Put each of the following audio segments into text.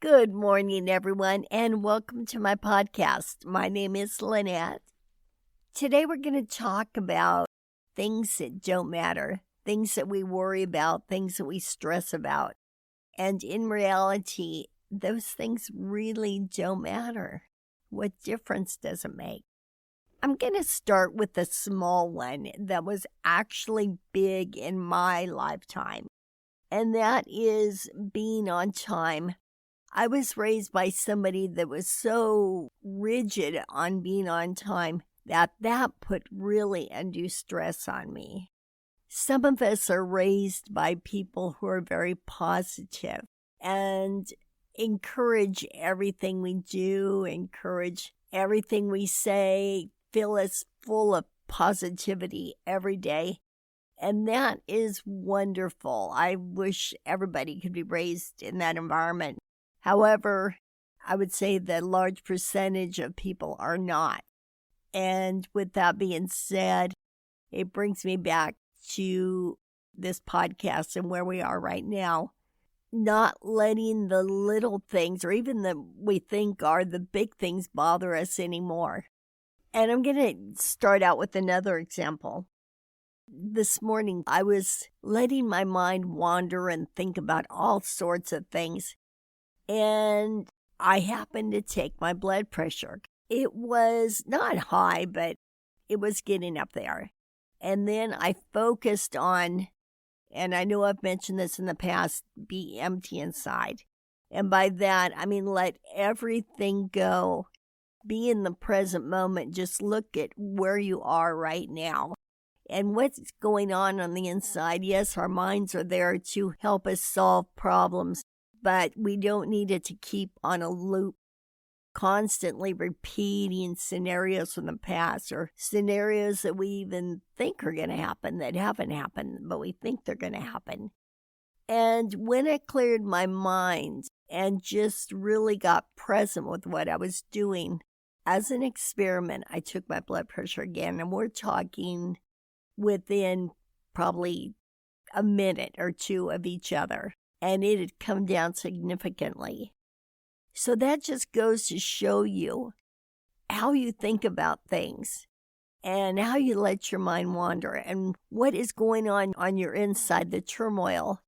Good morning, everyone, and welcome to my podcast. My name is Lynette. Today we're going to talk about things that don't matter, things that we worry about, things that we stress about. And in reality, those things really don't matter. What difference does it make? I'm going to start with a small one that was actually big in my lifetime, and that is being on time. I was raised by somebody that was so rigid on being on time that put really undue stress on me. Some of us are raised by people who are very positive and encourage everything we do, encourage everything we say, fill us full of positivity every day. And that is wonderful. I wish everybody could be raised in that environment. However, I would say that a large percentage of people are not. And with that being said, it brings me back to this podcast and where we are right now. Not letting the little things, or even the we think are the big things, bother us anymore. And I'm going to start out with another example. This morning, I was letting my mind wander and think about all sorts of things. And I happened to take my blood pressure. It was not high, but it was getting up there. And then I focused on, and I know I've mentioned this in the past, be empty inside. And by that, I mean let everything go. Be in the present moment. Just look at where you are right now. And what's going on the inside. Yes, our minds are there to help us solve problems. But we don't need it to keep on a loop, constantly repeating scenarios from the past or scenarios that we even think are going to happen that haven't happened, but we think they're going to happen. And when I cleared my mind and just really got present with what I was doing, as an experiment, I took my blood pressure again, and we're talking within probably a minute or two of each other. And it had come down significantly. So that just goes to show you how you think about things and how you let your mind wander. And what is going on your inside, the turmoil,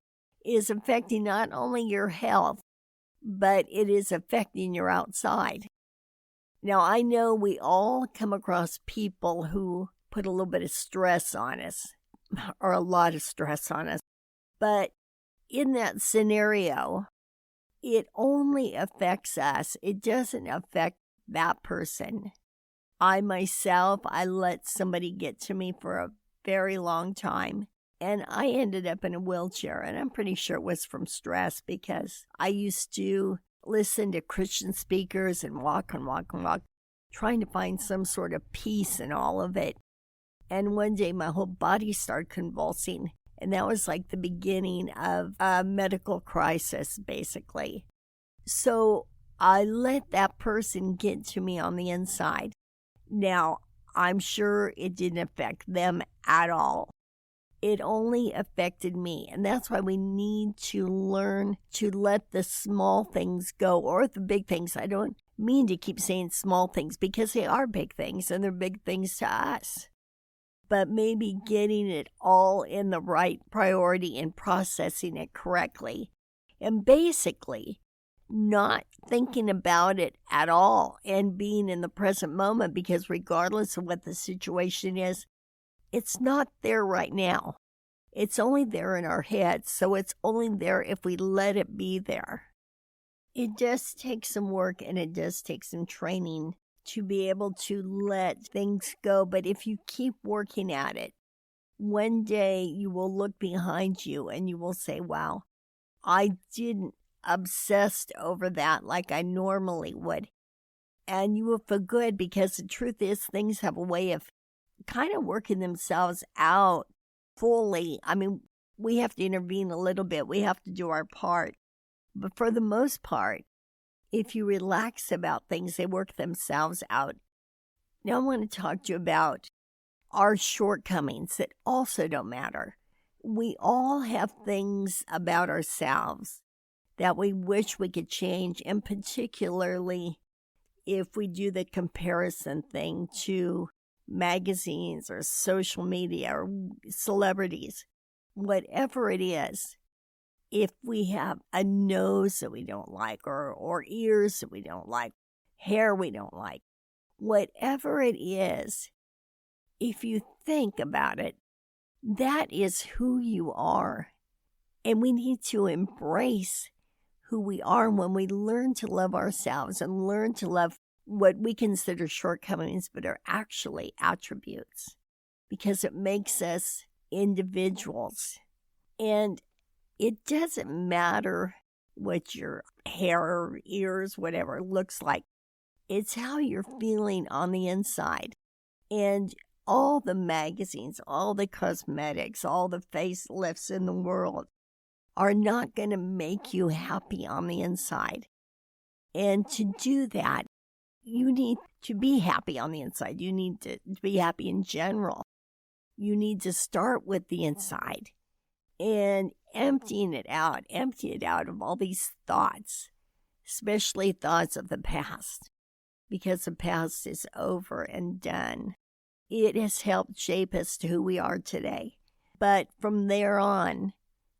is affecting not only your health, but it is affecting your outside. Now, I know we all come across people who put a little bit of stress on us, or a lot of stress on us, but in that scenario, it only affects us. It doesn't affect that person. I myself, I let somebody get to me for a very long time, and I ended up in a wheelchair, and I'm pretty sure it was from stress because I used to listen to Christian speakers and walk, trying to find some sort of peace in all of it. And one day my whole body started convulsing. And that was like the beginning of a medical crisis, basically. So I let that person get to me on the inside. Now, I'm sure it didn't affect them at all. It only affected me. And that's why we need to learn to let the small things go, or the big things. I don't mean to keep saying small things because they are big things and they're big things to us. But maybe getting it all in the right priority and processing it correctly. And basically, not thinking about it at all and being in the present moment, because regardless of what the situation is, it's not there right now. It's only there in our heads, so it's only there if we let it be there. It does take some work and it does take some training to be able to let things go. But if you keep working at it, one day you will look behind you and you will say, wow, I didn't obsess over that like I normally would. And you will feel good, because the truth is things have a way of kind of working themselves out fully. I mean, we have to intervene a little bit. We have to do our part. But for the most part, if you relax about things, they work themselves out. Now I want to talk to you about our shortcomings that also don't matter. We all have things about ourselves that we wish we could change, and particularly if we do the comparison thing to magazines or social media or celebrities, whatever it is. If we have a nose that we don't like, or ears that we don't like, hair we don't like, whatever it is, if you think about it, that is who you are. And we need to embrace who we are when we learn to love ourselves and learn to love what we consider shortcomings, but are actually attributes, because it makes us individuals. And it doesn't matter what your hair or ears, whatever, looks like. It's how you're feeling on the inside. And all the magazines, all the cosmetics, all the facelifts in the world are not going to make you happy on the inside. And to do that, you need to be happy on the inside. You need to be happy in general. You need to start with the inside and empty it out of all these thoughts, especially thoughts of the past, because the past is over and done. It has helped shape us to who we are today. But from there on,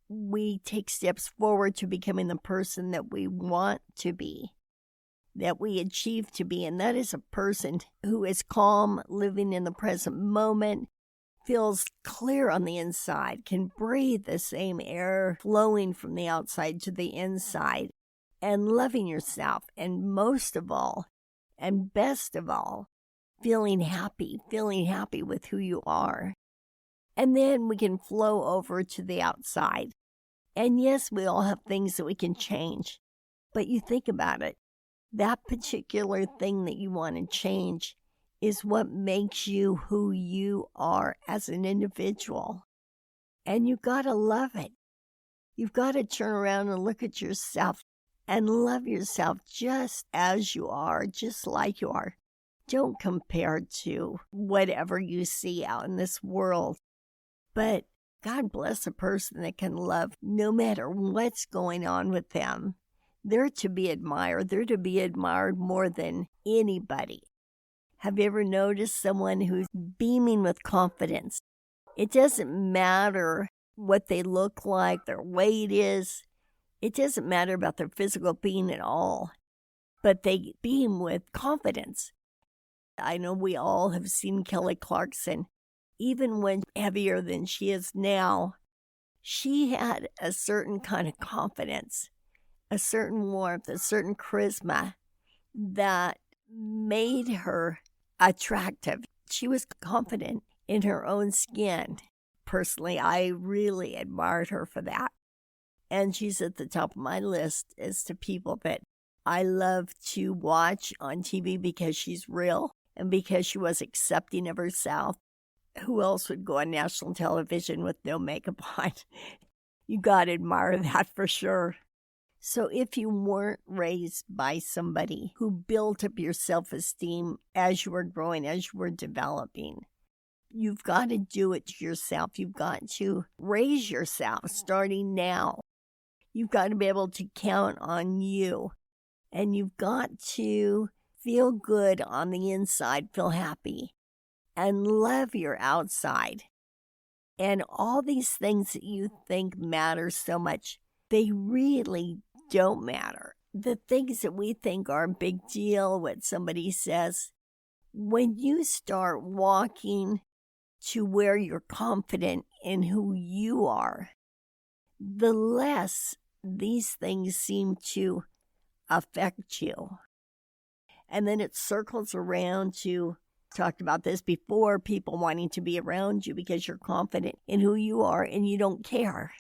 we take steps forward to becoming the person that we want to be, that we achieve to be. And that is a person who is calm, living in the present moment, feels clear on the inside, can breathe the same air flowing from the outside to the inside, and loving yourself. And most of all, and best of all, feeling happy with who you are. And then we can flow over to the outside. And yes, we all have things that we can change. But you think about it, that particular thing that you want to change is what makes you who you are as an individual. And you got to love it. You've got to turn around and look at yourself and love yourself just as you are, just like you are. Don't compare to whatever you see out in this world. But God bless a person that can love no matter what's going on with them. They're to be admired. They're to be admired more than anybody. Have you ever noticed someone who's beaming with confidence? It doesn't matter what they look like, their weight is. It doesn't matter about their physical being at all. But they beam with confidence. I know we all have seen Kelly Clarkson. Even when heavier than she is now, she had a certain kind of confidence, a certain warmth, a certain charisma that made her attractive. She was confident in her own skin. Personally, I really admired her for that. And she's at the top of my list as to people that I love to watch on TV because she's real and because she was accepting of herself. Who else would go on national television with no makeup on? You got to admire that for sure. So if you weren't raised by somebody who built up your self-esteem as you were growing, as you were developing, you've got to do it to yourself. You've got to raise yourself starting now. You've got to be able to count on you. And you've got to feel good on the inside, feel happy, and love your outside. And all these things that you think matter so much, they really don't matter. The things that we think are a big deal, what somebody says, when you start walking to where you're confident in who you are, the less these things seem to affect you. And then it circles around to, talked about this before, people wanting to be around you because you're confident in who you are and you don't care.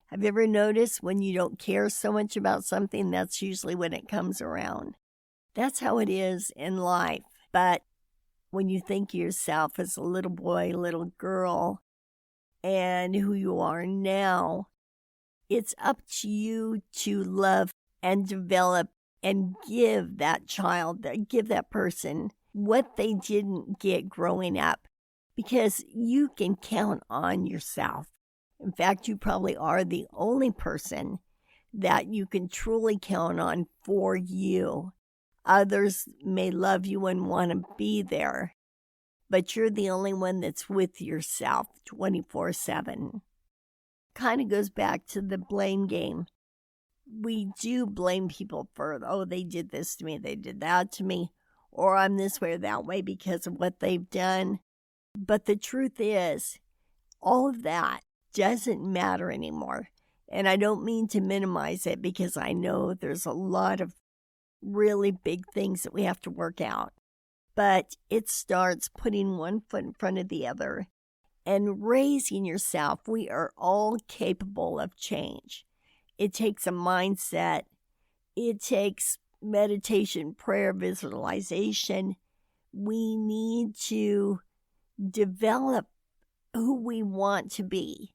Have you ever noticed when you don't care so much about something, that's usually when it comes around? That's how it is in life. But when you think of yourself as a little boy, little girl, and who you are now, it's up to you to love and develop and give that child, give that person what they didn't get growing up, because you can count on yourself. In fact, you probably are the only person that you can truly count on for you. Others may love you and want to be there, but you're the only one that's with yourself 24/7. Kind of goes back to the blame game. We do blame people for, oh, they did this to me, they did that to me, or I'm this way or that way because of what they've done. But the truth is, all of that doesn't matter anymore. And I don't mean to minimize it because I know there's a lot of really big things that we have to work out. But it starts putting one foot in front of the other and raising yourself. We are all capable of change. It takes a mindset. It takes meditation, prayer, visualization. We need to develop who we want to be.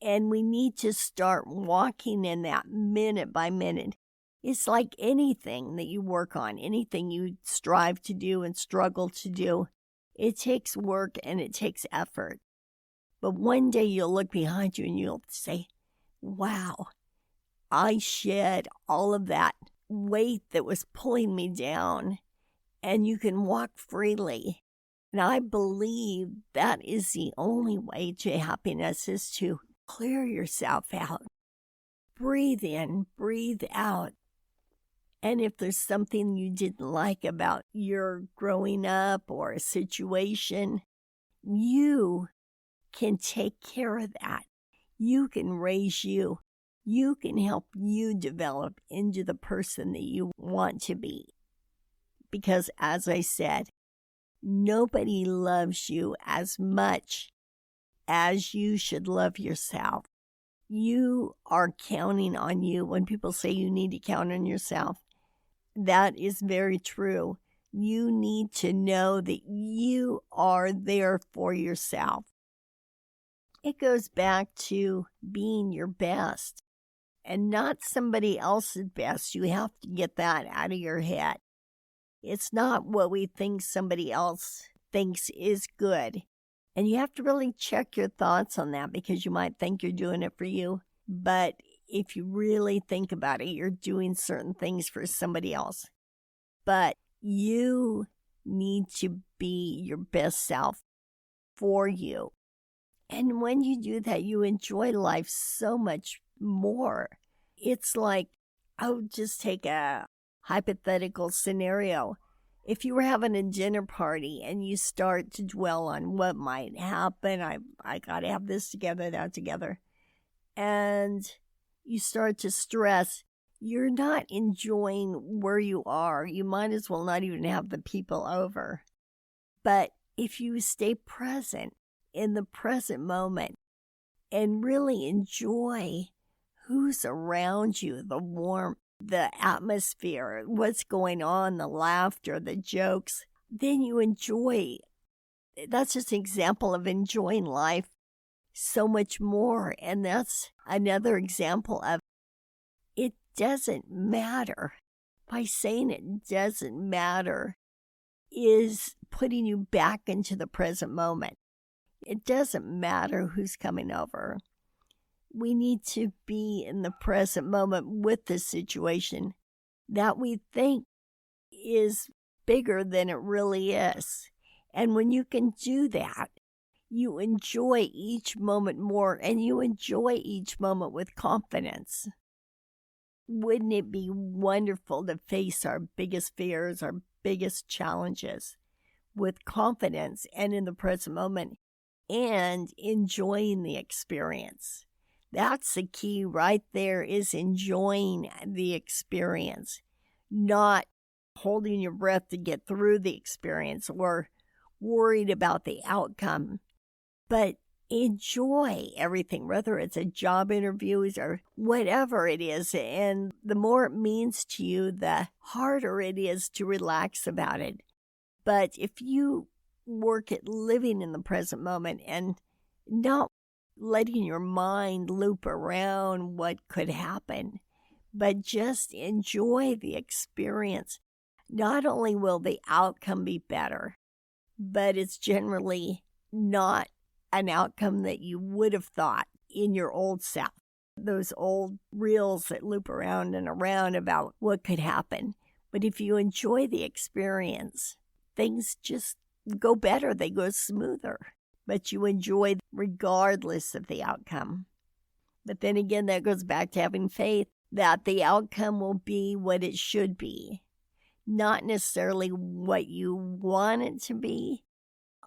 And we need to start walking in that minute by minute. It's like anything that you work on, anything you strive to do and struggle to do. It takes work and it takes effort. But one day you'll look behind you and you'll say, wow, I shed all of that weight that was pulling me down, and you can walk freely. And I believe that is the only way to happiness, is to clear yourself out. Breathe in, breathe out. And if there's something you didn't like about your growing up or a situation, you can take care of that. You can raise you. You can help you develop into the person that you want to be. Because as I said, nobody loves you as much as you should love yourself. You are counting on you. When people say you need to count on yourself, that is very true. You need to know that you are there for yourself. It goes back to being your best and not somebody else's best. You have to get that out of your head. It's not what we think somebody else thinks is good. And you have to really check your thoughts on that, because you might think you're doing it for you. But if you really think about it, you're doing certain things for somebody else. But you need to be your best self for you. And when you do that, you enjoy life so much more. It's like, I'll just take a hypothetical scenario. If you were having a dinner party and you start to dwell on what might happen, I got to have this together, that together, and you start to stress, you're not enjoying where you are. You might as well not even have the people over. But if you stay present in the present moment and really enjoy who's around you, the warmth, the atmosphere, what's going on, the laughter, the jokes, then you enjoy. That's just an example of enjoying life so much more. And that's another example of it doesn't matter. By saying it doesn't matter is putting you back into the present moment. It doesn't matter who's coming over. We need to be in the present moment with the situation that we think is bigger than it really is. And when you can do that, you enjoy each moment more, and you enjoy each moment with confidence. Wouldn't it be wonderful to face our biggest fears, our biggest challenges with confidence and in the present moment and enjoying the experience? That's the key right there, is enjoying the experience, not holding your breath to get through the experience or worried about the outcome, but enjoy everything, whether it's a job interview or whatever it is. And the more it means to you, the harder it is to relax about it. But if you work at living in the present moment and not letting your mind loop around what could happen, but just enjoy the experience, not only will the outcome be better, but it's generally not an outcome that you would have thought in your old self. those old reels that loop around and around about what could happen. But if you enjoy the experience, things just go better. They go smoother. But you enjoy regardless of the outcome. But then again, that goes back to having faith that the outcome will be what it should be. Not necessarily what you want it to be,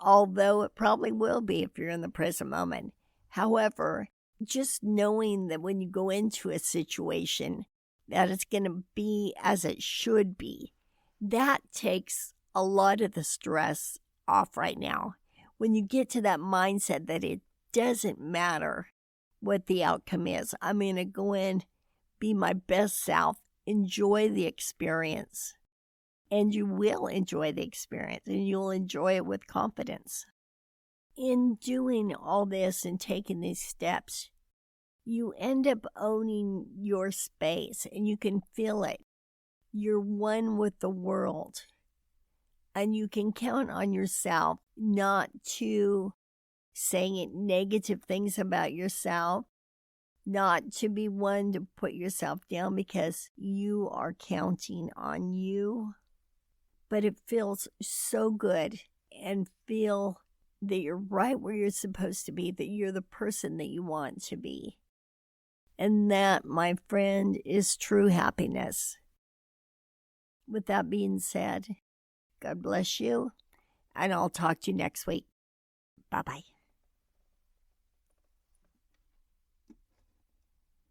although it probably will be if you're in the present moment. However, just knowing that when you go into a situation, that it's going to be as it should be, that takes a lot of the stress off right now. When you get to that mindset that it doesn't matter what the outcome is, I'm going to go in, be my best self, enjoy the experience. And you will enjoy the experience, and you'll enjoy it with confidence. In doing all this and taking these steps, you end up owning your space, and you can feel it. You're one with the world, and you can count on yourself not to say negative things about yourself, not to be one to put yourself down because you are counting on you. But it feels so good and feel that you're right where you're supposed to be, that you're the person that you want to be. And that, my friend, is true happiness. With that being said, God bless you, and I'll talk to you next week. Bye-bye.